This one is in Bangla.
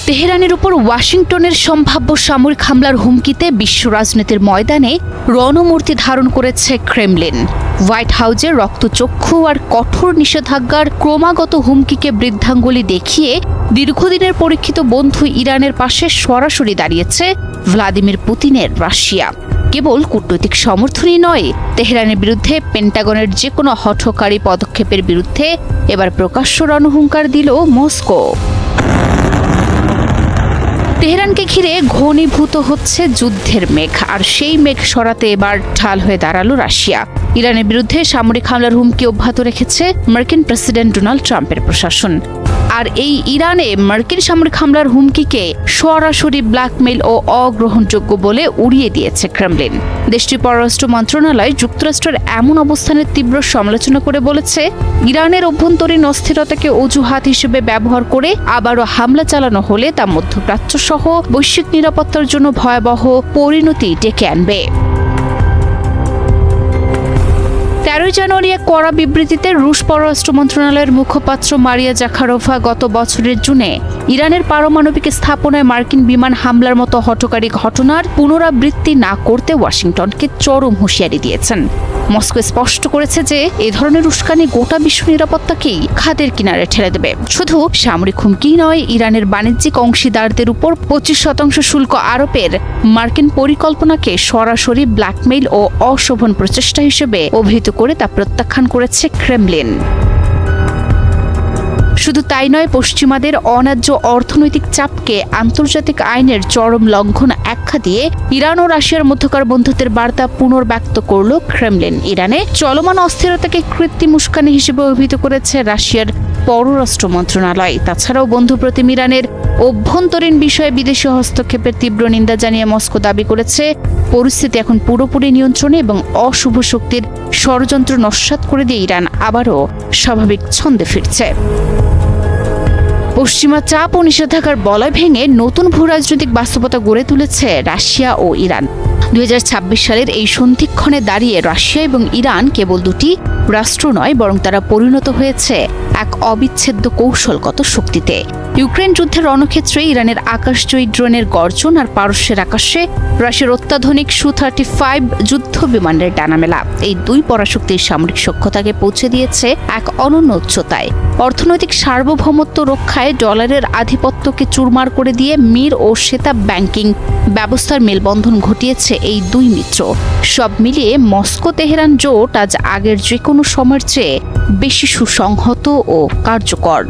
তেহরানের উপর ওয়াশিংটনের সম্ভাব্য সামরিক হামলার হুমকিতে বিশ্ব রাজনীতির ময়দানে রণমূর্তি ধারণ করেছে ক্রেমলিন। হোয়াইট হাউজের রক্তচক্ষু আর কঠোর নিষেধাজ্ঞার ক্রমাগত হুমকিকে বৃদ্ধাঙ্গুলি দেখিয়ে দীর্ঘদিনের পরীক্ষিত বন্ধু ইরানের পাশে সরাসরি দাঁড়িয়েছে ভ্লাদিমির পুতিনের রাশিয়া। কেবল কূটনৈতিক সমর্থনই নয়, তেহরানের বিরুদ্ধে পেন্টাগনের যে কোনো হঠকারী পদক্ষেপের বিরুদ্ধে এবার প্রকাশ্য রণহুঙ্কার দিল মস্কো। তেহরানকে ঘিরে ঘনীভূত হচ্ছে যুদ্ধের মেঘ, আর সেই মেঘ সরাতে এবার ঢাল হয়ে দাঁড়ালো রাশিয়া। ইরানের বিরুদ্ধে সামরিক হামলার হুমকি অব্যাহত রেখেছে মার্কিন প্রেসিডেন্ট ডোনাল্ড ট্রাম্পের প্রশাসন। আর এই ইরানে মার্কিন সামরিক হামলার হুমকিকে সরাসরি ব্ল্যাকমেইল ও অগ্রহণযোগ্য বলে উড়িয়ে দিয়েছে ক্রেমলিন। দেশটির পররাষ্ট্র মন্ত্রণালয় যুক্তরাষ্ট্রের এমন অবস্থানের তীব্র সমালোচনা করে বলেছে, ইরানের অভ্যন্তরীণ অস্থিরতাকে অজুহাত হিসেবে ব্যবহার করে আবারও হামলা চালানো হলে তা মধ্যপ্রাচ্য সহ বৈশ্বিক নিরাপত্তার জন্য ভয়াবহ পরিণতি ডেকে আনবে। 13 জানুয়ারি এক কড়া বিবৃতিতে রুশ পররাষ্ট্র মন্ত্রণালয়ের মুখপাত্র মারিয়া জাখারোভা গত বছরের জুনে ইরানের পারমাণবিক স্থাপনায় মার্কিন বিমান হামলার মতো হঠকারী ঘটনার পুনরাবৃত্তি না করতে ওয়াশিংটনকে চরম হুঁশিয়ারি দিয়েছেন। মস্কো স্পষ্ট করেছে যে এ ধরনের উস্কানি গোটা বিশ্ব নিরাপত্তাকেই খাদের কিনারে ঠেলে দেবে। শুধু সামরিক হুমকি নয়, ইরানের বাণিজ্যিক অংশীদারদের উপর 25% শুল্ক আরোপের মার্কিন পরিকল্পনাকে সরাসরি ব্ল্যাকমেইল ও অশোভন প্রচেষ্টা হিসেবে অভিহিত করে তা প্রত্যাখ্যান করেছে ক্রেমলিন। শুধু তাই নয়, পশ্চিমাদের অন্যায্য অর্থনৈতিক চাপকে আন্তর্জাতিক আইনের চরম লঙ্ঘন আখ্যা দিয়ে ইরান ও রাশিয়ার মধ্যকার বন্ধুত্বের বার্তা পুনর্ব্যক্ত করল ক্রেমলিন। ইরানে চলমান অস্থিরতাকে কৃত্রিম উস্কানি হিসেবে অভিহিত করেছে রাশিয়ার পররাষ্ট্র মন্ত্রণালয়। তাছাড়াও বন্ধুপ্রতিম ইরানের অভ্যন্তরীণ বিষয়ে বিদেশি হস্তক্ষেপের তীব্র নিন্দা জানিয়ে মস্কো দাবি করেছে, পরিস্থিতি এখন পুরোপুরি নিয়ন্ত্রণে এবং অশুভ শক্তির ষড়যন্ত্র নস্যাৎ করে দিয়ে ইরান আবারও স্বাভাবিক ছন্দে ফিরছে। পশ্চিমা চাপ ও নিষেধাজ্ঞার বলয় ভেঙে নতুন ভূরাজনৈতিক বাস্তবতা গড়ে তুলেছে রাশিয়া ও ইরান। 2026 সালের এই সন্ধিক্ষণে দাঁড়িয়ে রাশিয়া এবং ইরান কেবল দুটি রাষ্ট্র নয়, বরং তারা পরিণত হয়েছে এক অবিচ্ছেদ্য কৌশলগত শক্তিতে। ইউক্রেন যুদ্ধের রণক্ষেত্রে ইরানের আকাশজয়ী ড্রোনের গর্জন আর পারস্যের আকাশে রাশিয়ার অত্যাধুনিক Su-35 যুদ্ধ বিমানের ডানামেলা এই দুই পরাশক্তির সামরিক সক্ষতাকে পৌঁছে দিয়েছে এক অনন্য উচ্চতায়। অর্থনৈতিক সার্বভৌমত্ব রক্ষায় ডলারের আধিপত্যকে চুরমার করে দিয়ে মির ও শ্বেতা ব্যাংকিং ব্যবস্থার মেলবন্ধন ঘটিয়েছে এই দুই মিত্র। সব মিলিয়ে মস্কো তেহরান জোট আজ আগের যে কোনো সময়ের চেয়ে বেশি সুসংহত ও কার্যকর।